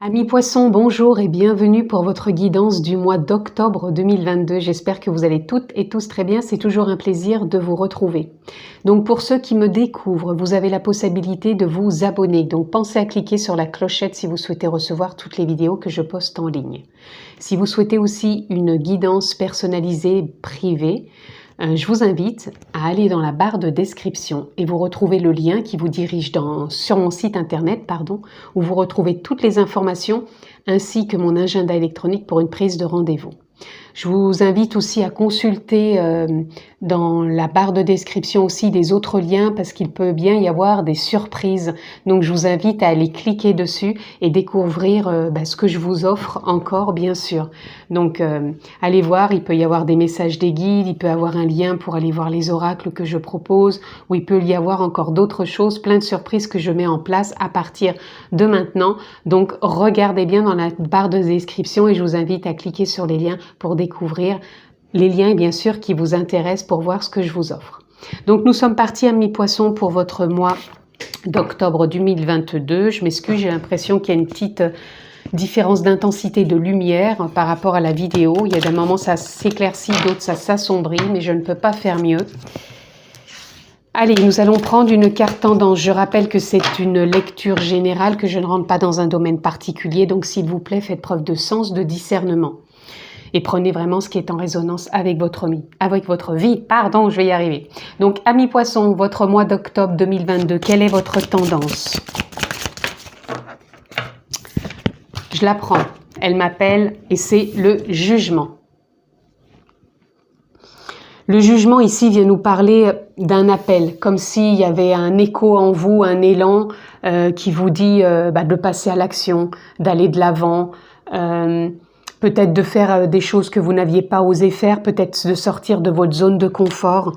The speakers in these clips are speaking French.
Amis poissons, bonjour et bienvenue pour votre guidance du mois d'octobre 2022. J'espère que vous allez toutes et tous très bien. C'est toujours un plaisir de vous retrouver. Donc pour ceux qui me découvrent, vous avez la possibilité de vous abonner. Donc pensez à cliquer sur la clochette si vous souhaitez recevoir toutes les vidéos que je poste en ligne. Si vous souhaitez aussi une guidance personnalisée privée, je vous invite à aller dans la barre de description et vous retrouvez le lien qui vous dirige sur mon site internet, où vous retrouvez toutes les informations ainsi que mon agenda électronique pour une prise de rendez-vous. Je vous invite aussi à consulter dans la barre de description aussi des autres liens parce qu'il peut bien y avoir des surprises. Donc je vous invite à aller cliquer dessus et découvrir ce que je vous offre encore bien sûr. Donc allez voir, il peut y avoir des messages des guides, il peut y avoir un lien pour aller voir les oracles que je propose, ou il peut y avoir encore d'autres choses, plein de surprises que je mets en place à partir de maintenant. Donc regardez bien dans la barre de description et je vous invite à cliquer sur les liens pour découvrir les liens bien sûr qui vous intéressent pour voir ce que je vous offre. Donc nous sommes partis amis poissons pour votre mois d'octobre 2022. Je m'excuse, j'ai l'impression qu'il y a une petite différence d'intensité de lumière par rapport à la vidéo. Il y a des moments ça s'éclaircit, d'autres ça s'assombrit, mais je ne peux pas faire mieux. Allez, nous allons prendre une carte tendance. Je rappelle que c'est une lecture générale, que je ne rentre pas dans un domaine particulier, donc s'il vous plaît, faites preuve de sens, de discernement. Et prenez vraiment ce qui est en résonance avec votre vie. Pardon, je vais y arriver. Donc, amis poissons, votre mois d'octobre 2022, quelle est votre tendance? Je la prends. Elle m'appelle et c'est le jugement. Le jugement ici vient nous parler d'un appel, comme s'il y avait un écho en vous, un élan qui vous dit de passer à l'action, d'aller de l'avant, peut-être de faire des choses que vous n'aviez pas osé faire, peut-être de sortir de votre zone de confort.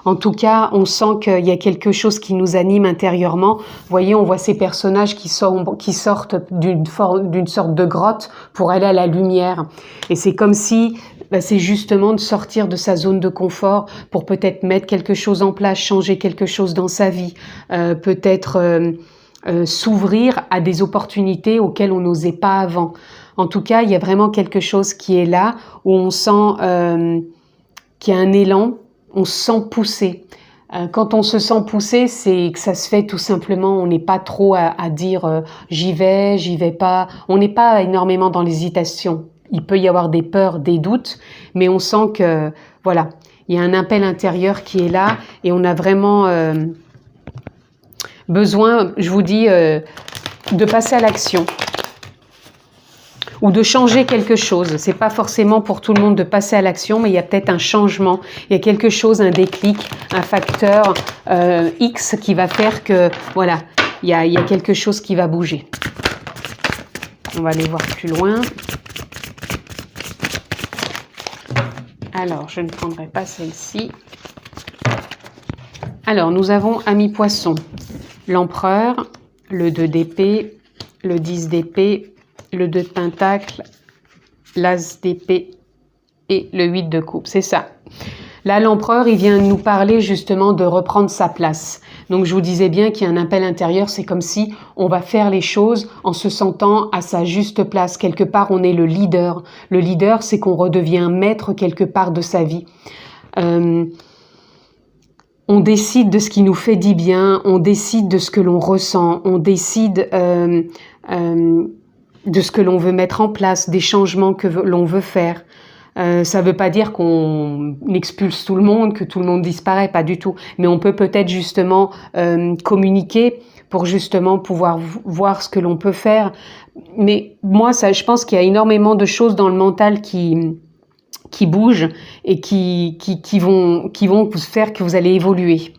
En tout cas, on sent qu'il y a quelque chose qui nous anime intérieurement. Vous voyez, on voit ces personnages qui sortent d'une sorte de grotte pour aller à la lumière. Et c'est comme si c'est justement de sortir de sa zone de confort pour peut-être mettre quelque chose en place, changer quelque chose dans sa vie, peut-être s'ouvrir à des opportunités auxquelles on n'osait pas avant. En tout cas, il y a vraiment quelque chose qui est là, où on sent qu'il y a un élan, on se sent poussé. Quand on se sent poussé, c'est que ça se fait tout simplement, on n'est pas trop à dire j'y vais pas. On n'est pas énormément dans l'hésitation. Il peut y avoir des peurs, des doutes, mais on sent que, voilà, il y a un appel intérieur qui est là et on a vraiment besoin, je vous dis, de passer à l'action ou de changer quelque chose. C'est pas forcément pour tout le monde de passer à l'action, mais il y a peut-être un changement, il y a quelque chose, un déclic, un facteur X qui va faire que, voilà, il y a quelque chose qui va bouger. On va aller voir plus loin. Alors, je ne prendrai pas celle-ci. Alors, nous avons amis poissons, l'empereur, le 2 d'épée, le 10 d'épée, le 2 de pentacle, l'as d'épée et le 8 de coupe. C'est ça. Là, l'empereur, il vient nous parler justement de reprendre sa place. Donc, je vous disais bien qu'il y a un appel intérieur. C'est comme si on va faire les choses en se sentant à sa juste place. Quelque part, on est le leader. Le leader, c'est qu'on redevient maître quelque part de sa vie. On décide de ce qui nous fait du bien. On décide de ce que l'on ressent. On décide de ce que l'on veut mettre en place, des changements que l'on veut faire. Ça ne veut pas dire qu'on expulse tout le monde, que tout le monde disparaît, pas du tout. Mais on peut peut-être justement communiquer pour justement pouvoir voir ce que l'on peut faire. Mais moi, je pense qu'il y a énormément de choses dans le mental qui bougent et qui vont faire que vous allez évoluer.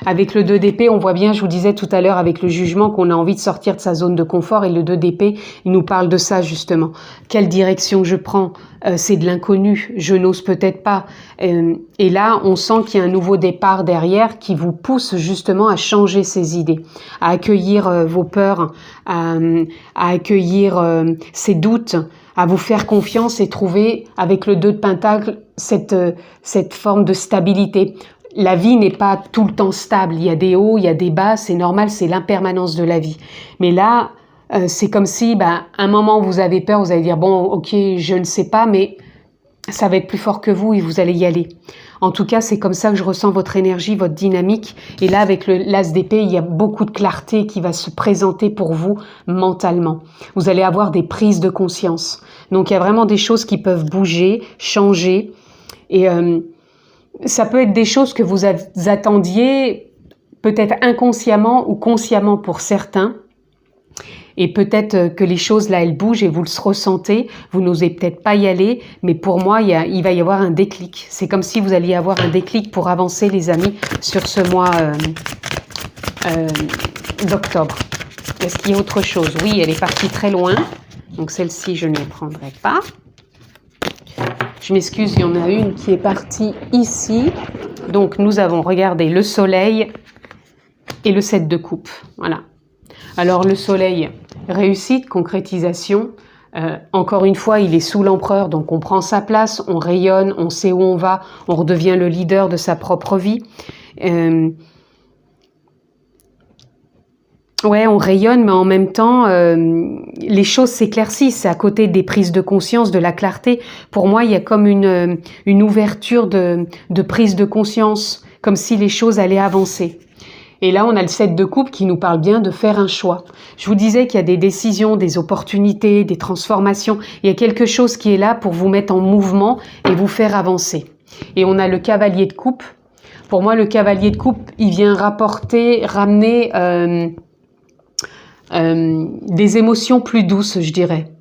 Avec le 2 d'épée, on voit bien, je vous disais tout à l'heure avec le jugement qu'on a envie de sortir de sa zone de confort et le 2 d'épée, il nous parle de ça justement. Quelle direction je prends? C'est de l'inconnu, je n'ose peut-être pas. Et là, on sent qu'il y a un nouveau départ derrière qui vous pousse justement à changer ses idées, à accueillir vos peurs, à accueillir ses doutes, à vous faire confiance et trouver avec le 2 de pentacle cette forme de stabilité. La vie n'est pas tout le temps stable, il y a des hauts, il y a des bas, c'est normal, c'est l'impermanence de la vie. Mais là, c'est comme si, un moment vous avez peur, vous allez dire, bon, ok, je ne sais pas, mais ça va être plus fort que vous et vous allez y aller. En tout cas, c'est comme ça que je ressens votre énergie, votre dynamique. Et là, avec l'As d'épée, il y a beaucoup de clarté qui va se présenter pour vous mentalement. Vous allez avoir des prises de conscience. Donc, il y a vraiment des choses qui peuvent bouger, changer. Et ça peut être des choses que vous attendiez peut-être inconsciemment ou consciemment pour certains. Et peut-être que les choses là, elles bougent et vous le ressentez. Vous n'osez peut-être pas y aller, mais pour moi, il va y avoir un déclic. C'est comme si vous alliez avoir un déclic pour avancer, les amis, sur ce mois d'octobre. Est-ce qu'il y a autre chose? Oui, elle est partie très loin. Donc celle-ci, je ne la prendrai pas. Je m'excuse, il y en a une qui est partie ici. Donc nous avons regardé le soleil et le 7 de coupe. Voilà. Alors le soleil, réussite, concrétisation. Encore une fois, il est sous l'empereur, donc on prend sa place, on rayonne, on sait où on va, on redevient le leader de sa propre vie. Ouais, on rayonne, mais en même temps, les choses s'éclaircissent. C'est à côté des prises de conscience, de la clarté. Pour moi, il y a comme une ouverture de prise de conscience, comme si les choses allaient avancer. Et là, on a le 7 de coupe qui nous parle bien de faire un choix. Je vous disais qu'il y a des décisions, des opportunités, des transformations. Il y a quelque chose qui est là pour vous mettre en mouvement et vous faire avancer. Et on a le cavalier de coupe. Pour moi, le cavalier de coupe, il vient ramener des émotions plus douces, je dirais.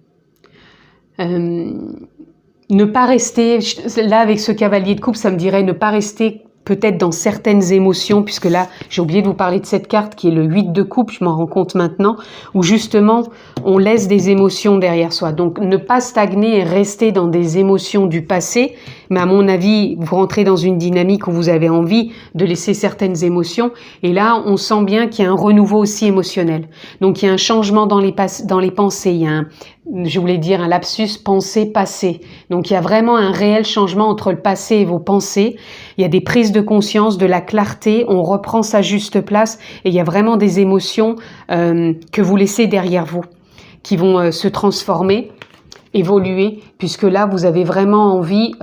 Ne pas rester, là avec ce cavalier de coupe, ça me dirait ne pas rester peut-être dans certaines émotions, puisque là, j'ai oublié de vous parler de cette carte qui est le 8 de coupe, je m'en rends compte maintenant, où justement, on laisse des émotions derrière soi. Donc, ne pas stagner et rester dans des émotions du passé, mais à mon avis, vous rentrez dans une dynamique où vous avez envie de laisser certaines émotions, et là, on sent bien qu'il y a un renouveau aussi émotionnel. Donc, il y a un changement dans les pensées, il y a je voulais dire un lapsus pensée-passé. Donc, il y a vraiment un réel changement entre le passé et vos pensées. Il y a des prises de conscience, de la clarté, on reprend sa juste place et il y a vraiment des émotions que vous laissez derrière vous, qui vont se transformer, évoluer, puisque là, vous avez vraiment envie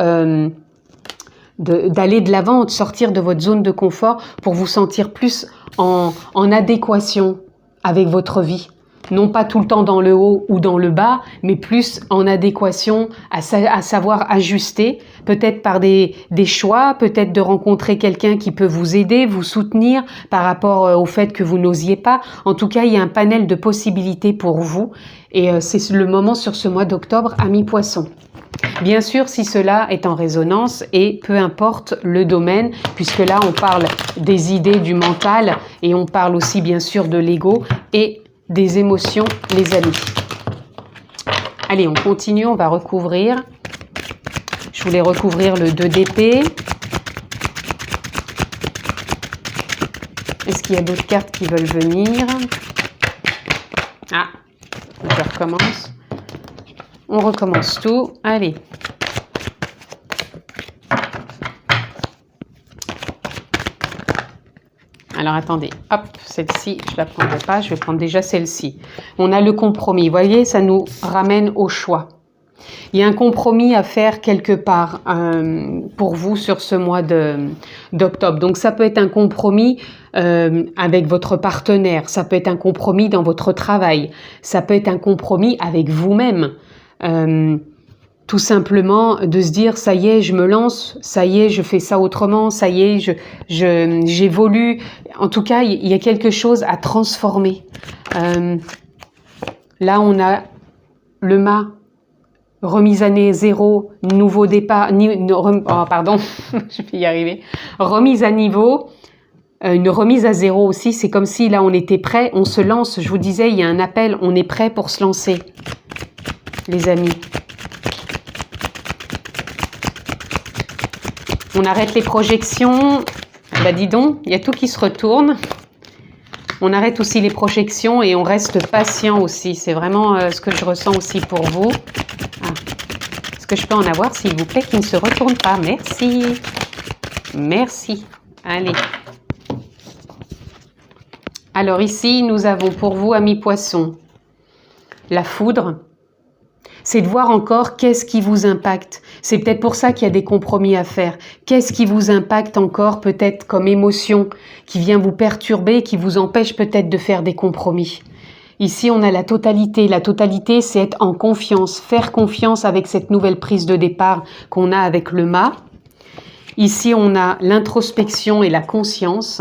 d'aller de l'avant, de sortir de votre zone de confort pour vous sentir plus en adéquation avec votre vie. Non pas tout le temps dans le haut ou dans le bas, mais plus en adéquation, à savoir ajuster, peut-être par des choix, peut-être de rencontrer quelqu'un qui peut vous aider, vous soutenir par rapport au fait que vous n'osiez pas. En tout cas, il y a un panel de possibilités pour vous et c'est le moment sur ce mois d'octobre, amis poissons. Bien sûr, si cela est en résonance et peu importe le domaine, puisque là, on parle des idées, du mental et on parle aussi bien sûr de l'ego et des émotions, les amis. Allez, on continue, on va recouvrir. Je voulais recouvrir le 2 d'épée. Est-ce qu'il y a d'autres cartes qui veulent venir? Ah, je recommence. On recommence tout. Allez. Alors attendez, hop, celle-ci, je ne la prendrai pas, je vais prendre déjà celle-ci. On a le compromis, vous voyez, ça nous ramène au choix. Il y a un compromis à faire quelque part pour vous sur ce mois d'octobre. Donc ça peut être un compromis avec votre partenaire, ça peut être un compromis dans votre travail, ça peut être un compromis avec vous-même. Tout simplement de se dire ça y est, je me lance, ça y est, je fais ça autrement, ça y est, j'évolue. En tout cas, il y a quelque chose à transformer. Là, on a le mât, remise à zéro, nouveau départ, pardon, je vais y arriver. Remise à niveau, une remise à zéro aussi, c'est comme si là on était prêt, on se lance. Je vous disais, il y a un appel, on est prêt pour se lancer, les amis. On arrête les projections. Bah dis donc, il y a tout qui se retourne. On arrête aussi les projections et on reste patient aussi. C'est vraiment ce que je ressens aussi pour vous. Ah. Est-ce que je peux en avoir, s'il vous plaît, qui ne se retourne pas? Merci. Merci. Allez. Alors ici, nous avons pour vous, amis poissons, la foudre, c'est de voir encore qu'est-ce qui vous impacte. C'est peut-être pour ça qu'il y a des compromis à faire. Qu'est-ce qui vous impacte encore peut-être comme émotion, qui vient vous perturber, qui vous empêche peut-être de faire des compromis. Ici, on a la totalité. La totalité, c'est être en confiance, faire confiance avec cette nouvelle prise de départ qu'on a avec le mât. Ici, on a l'introspection et la conscience.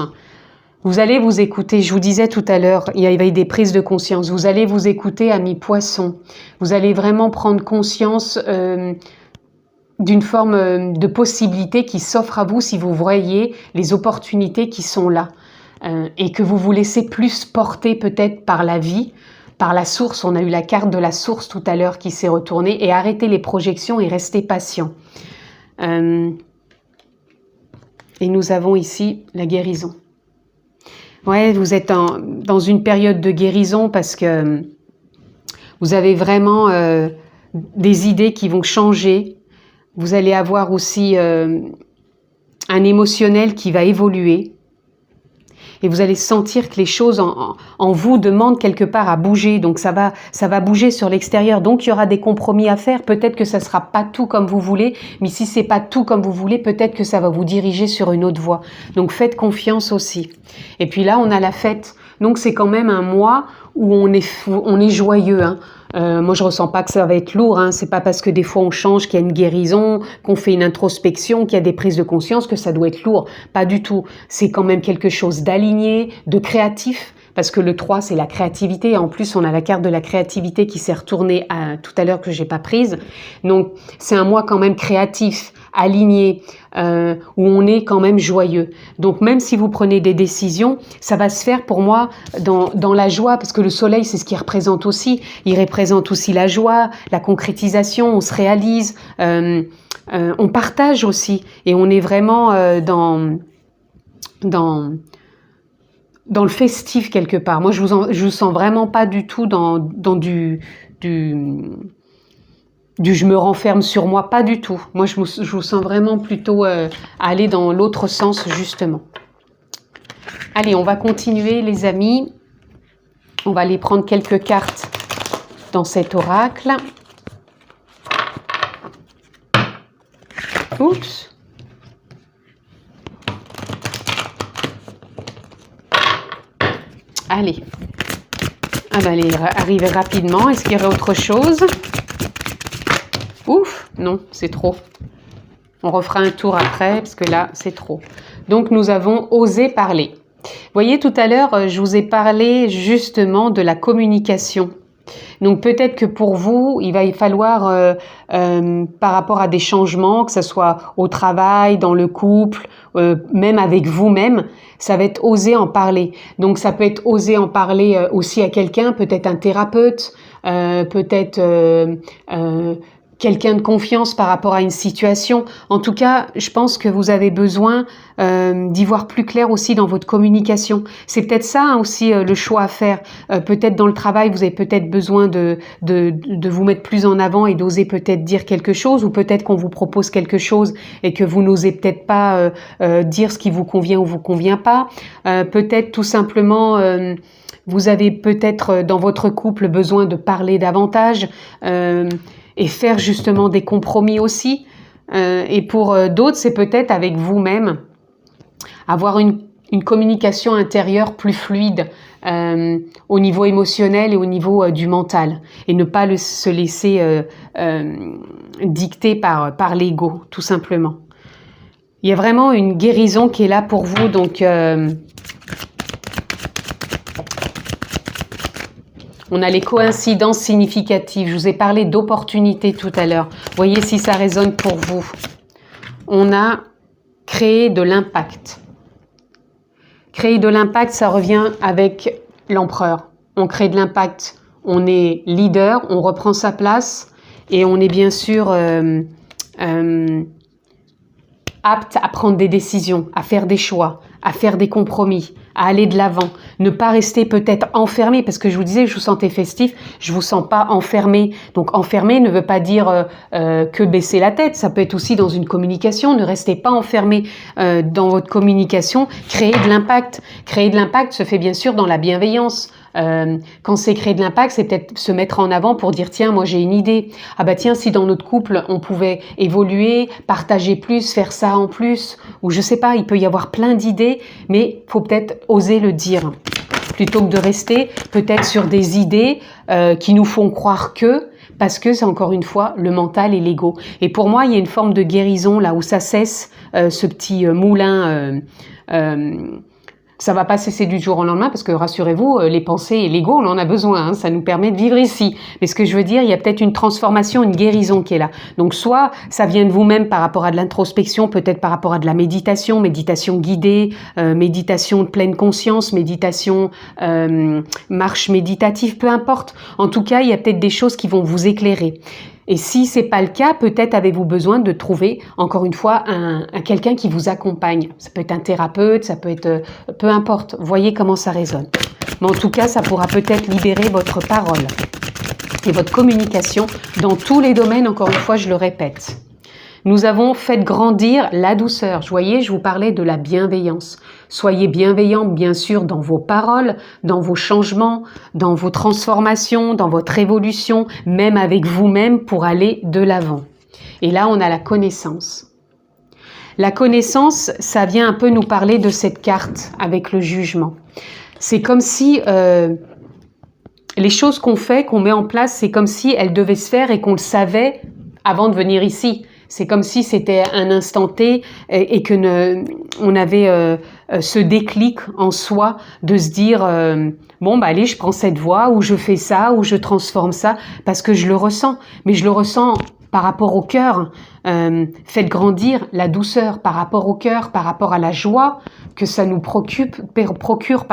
Vous allez vous écouter, je vous disais tout à l'heure, il y avait des prises de conscience. Vous allez vous écouter, amis poissons. Vous allez vraiment prendre conscience d'une forme de possibilité qui s'offre à vous si vous voyez les opportunités qui sont là. Et que vous vous laissez plus porter peut-être par la vie, par la source. On a eu la carte de la source tout à l'heure qui s'est retournée. Et arrêtez les projections et restez patient. Et nous avons ici la guérison. Ouais, vous êtes dans une période de guérison parce que vous avez vraiment des idées qui vont changer. Vous allez avoir aussi un émotionnel qui va évoluer. Et vous allez sentir que les choses en vous demandent quelque part à bouger. Donc ça va bouger sur l'extérieur. Donc il y aura des compromis à faire. Peut-être que ça sera pas tout comme vous voulez. Mais si c'est pas tout comme vous voulez, peut-être que ça va vous diriger sur une autre voie. Donc faites confiance aussi. Et puis là, on a la fête. Donc c'est quand même un mois où on est joyeux. Hein. Moi, je ressens pas que ça va être lourd. Hein. C'est pas parce que des fois on change, qu'il y a une guérison, qu'on fait une introspection, qu'il y a des prises de conscience que ça doit être lourd. Pas du tout. C'est quand même quelque chose d'aligné, de créatif. Parce que le 3, c'est la créativité. En plus, on a la carte de la créativité qui s'est retournée tout à l'heure que j'ai pas prise. Donc, c'est un mois quand même créatif, aligné, où on est quand même joyeux. Donc, même si vous prenez des décisions, ça va se faire pour moi dans la joie, parce que le soleil, c'est ce qu'il représente aussi. Il représente aussi la joie, la concrétisation, on se réalise, on partage aussi. Et on est vraiment dans le festif quelque part. Moi, je vous sens vraiment pas du tout dans du je me renferme sur moi, pas du tout. Moi, je vous sens vraiment plutôt aller dans l'autre sens, justement. Allez, on va continuer, les amis. On va aller prendre quelques cartes dans cet oracle. Oups. Allez. Ah ben, elle est arrivée rapidement. Est-ce qu'il y aurait autre chose? Ouf, non, c'est trop. On refera un tour après, parce que là, c'est trop. Donc, nous avons osé parler. Vous voyez, tout à l'heure, je vous ai parlé justement de la communication. Donc, peut-être que pour vous, il va y falloir, par rapport à des changements, que ce soit au travail, dans le couple, même avec vous-même, ça va être oser en parler. Donc, ça peut être oser en parler aussi à quelqu'un, peut-être un thérapeute, peut-être quelqu'un de confiance par rapport à une situation. En tout cas, je pense que vous avez besoin d'y voir plus clair aussi dans votre communication. C'est peut-être ça hein, aussi le choix à faire. Peut-être dans le travail, vous avez peut-être besoin de vous mettre plus en avant et d'oser peut-être dire quelque chose, ou peut-être qu'on vous propose quelque chose et que vous n'osez peut-être pas dire ce qui vous convient ou vous convient pas. Peut-être tout simplement... vous avez peut-être dans votre couple besoin de parler davantage et faire justement des compromis aussi. Et pour d'autres, c'est peut-être avec vous-même, avoir une communication intérieure plus fluide au niveau émotionnel et au niveau du mental. Et ne pas se laisser dicter par l'ego, tout simplement. Il y a vraiment une guérison qui est là pour vous, donc... on a les coïncidences significatives. Je vous ai parlé d'opportunités tout à l'heure. Voyez si ça résonne pour vous. On a créé de l'impact. Créer de l'impact, ça revient avec l'empereur. On crée de l'impact. On est leader, on reprend sa place et on est bien sûr apte à prendre des décisions, à faire des choix, à faire des compromis, à aller de l'avant, ne pas rester peut-être enfermé, parce que je vous disais que je vous sentais festif, je vous sens pas enfermé. Donc enfermé ne veut pas dire que baisser la tête, ça peut être aussi dans une communication, ne restez pas enfermé dans votre communication, créer de l'impact. Créer de l'impact se fait bien sûr dans la bienveillance, Quand c'est créer de l'impact, c'est peut-être se mettre en avant pour dire tiens, moi j'ai une idée. Ah bah tiens, si dans notre couple on pouvait évoluer, partager plus, faire ça en plus, ou je sais pas, il peut y avoir plein d'idées, mais faut peut-être oser le dire plutôt que de rester peut-être sur des idées qui nous font croire que, parce que c'est encore une fois le mental et l'ego. Et pour moi, il y a une forme de guérison là où ça cesse, ce petit moulin. Ça va pas cesser du jour au lendemain parce que rassurez-vous, les pensées et l'ego, on en a besoin, hein, ça nous permet de vivre ici. Mais ce que je veux dire, il y a peut-être une transformation, une guérison qui est là. Donc soit ça vient de vous-même par rapport à de l'introspection, peut-être par rapport à de la méditation, méditation guidée, méditation de pleine conscience, méditation, marche méditative, peu importe. En tout cas, il y a peut-être des choses qui vont vous éclairer. Et si c'est pas le cas, peut-être avez-vous besoin de trouver, encore une fois, quelqu'un qui vous accompagne. Ça peut être un thérapeute, ça peut être... peu importe, voyez comment ça résonne. Mais en tout cas, ça pourra peut-être libérer votre parole et votre communication dans tous les domaines, encore une fois, je le répète. Nous avons fait grandir la douceur. Vous voyez, je vous parlais de la bienveillance. Soyez bienveillant, bien sûr, dans vos paroles, dans vos changements, dans vos transformations, dans votre évolution, même avec vous-même pour aller de l'avant. Et là, on a la connaissance. La connaissance, ça vient un peu nous parler de cette carte avec le jugement. C'est comme si les choses qu'on fait, qu'on met en place, c'est comme si elles devaient se faire et qu'on le savait avant de venir ici. C'est comme si c'était un instant T et que on avait ce déclic en soi de se dire bon bah allez, je prends cette voie ou je fais ça ou je transforme ça parce que je le ressens. Mais je le ressens par rapport au cœur. Faites grandir la douceur par rapport au cœur, par rapport à la joie que ça nous procure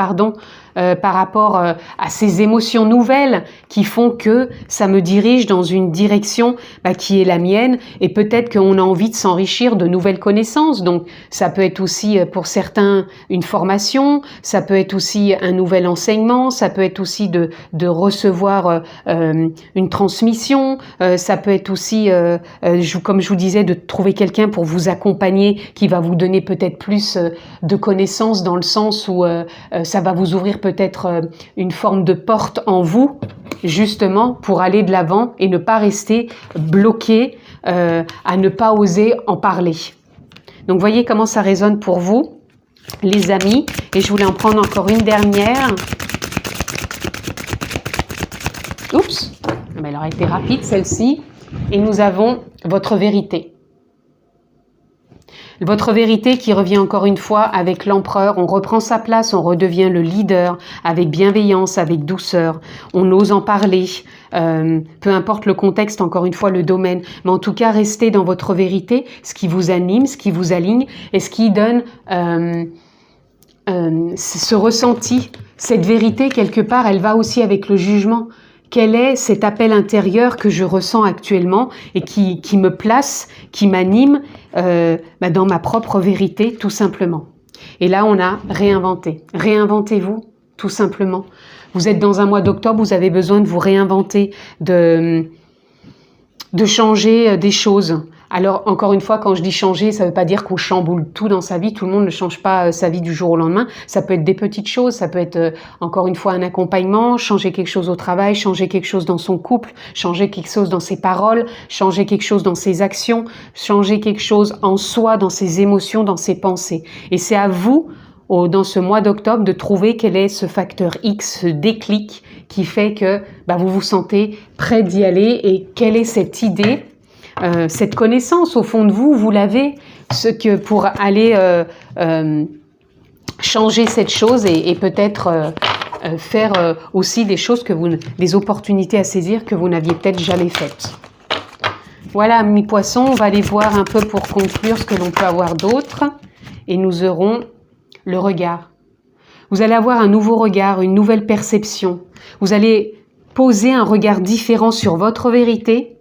par rapport à ces émotions nouvelles qui font que ça me dirige dans une direction qui est la mienne et peut-être qu'on a envie de s'enrichir de nouvelles connaissances. Donc ça peut être aussi pour certains une formation, ça peut être aussi un nouvel enseignement, ça peut être aussi de recevoir une transmission, ça peut être aussi, comme je vous disais, de trouver quelqu'un pour vous accompagner qui va vous donner peut-être plus de connaissances dans le sens où ça va vous ouvrir peut-être une forme de porte en vous, justement, pour aller de l'avant et ne pas rester bloqué à ne pas oser en parler. Donc, voyez comment ça résonne pour vous, les amis. Et je voulais en prendre encore une dernière. Oups, mais elle aurait été rapide, celle-ci. Et nous avons votre vérité. Votre vérité qui revient encore une fois avec l'empereur, on reprend sa place, on redevient le leader avec bienveillance, avec douceur, on ose en parler, peu importe le contexte, encore une fois le domaine, mais en tout cas restez dans votre vérité, ce qui vous anime, ce qui vous aligne et ce qui donne ce ressenti, cette vérité quelque part, elle va aussi avec le jugement. Quel est cet appel intérieur que je ressens actuellement et qui me place, qui m'anime dans ma propre vérité, tout simplement. Et là, on a réinventé. Réinventez-vous, tout simplement. Vous êtes dans un mois d'octobre, vous avez besoin de vous réinventer, de changer des choses. Alors, encore une fois, quand je dis changer, ça ne veut pas dire qu'on chamboule tout dans sa vie. Tout le monde ne change pas sa vie du jour au lendemain. Ça peut être des petites choses, ça peut être, encore une fois, un accompagnement, changer quelque chose au travail, changer quelque chose dans son couple, changer quelque chose dans ses paroles, changer quelque chose dans ses actions, changer quelque chose en soi, dans ses émotions, dans ses pensées. Et c'est à vous, dans ce mois d'octobre, de trouver quel est ce facteur X, ce déclic qui fait que vous vous sentez prêt d'y aller et quelle est cette idée, cette connaissance au fond de vous, vous l'avez, ce que pour aller changer cette chose et peut-être faire aussi des choses des opportunités à saisir que vous n'aviez peut-être jamais faites. Voilà, mes poissons, on va aller voir un peu pour conclure ce que l'on peut avoir d'autre et nous aurons le regard. Vous allez avoir un nouveau regard, une nouvelle perception. Vous allez poser un regard différent sur votre vérité,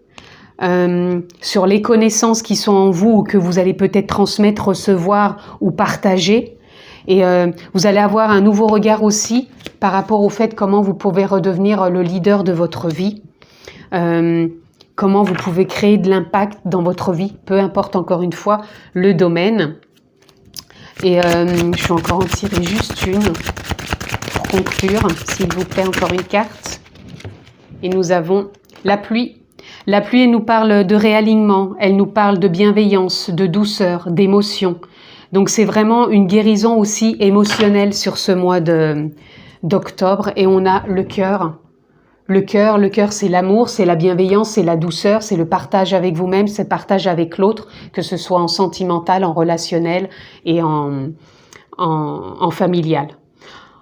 sur les connaissances qui sont en vous ou que vous allez peut-être transmettre, recevoir ou partager. Et vous allez avoir un nouveau regard aussi par rapport au fait comment vous pouvez redevenir le leader de votre vie. Comment vous pouvez créer de l'impact dans votre vie, peu importe encore une fois le domaine. Et je vais encore en tirer juste une pour conclure, s'il vous plaît, encore une carte. Et nous avons la pluie. La pluie, elle nous parle de réalignement, elle nous parle de bienveillance, de douceur, d'émotion. Donc c'est vraiment une guérison aussi émotionnelle sur ce mois d'octobre. Et on a le cœur. Le cœur, c'est l'amour, c'est la bienveillance, c'est la douceur, c'est le partage avec vous-même, c'est le partage avec l'autre, que ce soit en sentimental, en relationnel et en familial.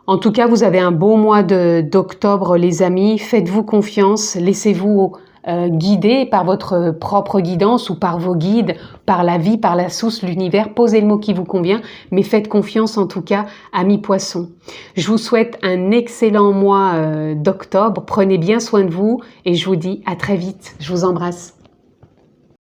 En tout cas, vous avez un beau mois d'octobre, les amis. Faites-vous confiance, laissez-vous guider par votre propre guidance ou par vos guides, par la vie, par la source, l'univers. Posez le mot qui vous convient, mais faites confiance en tout cas, amis poissons. Je vous souhaite un excellent mois d'octobre. Prenez bien soin de vous et je vous dis à très vite. Je vous embrasse.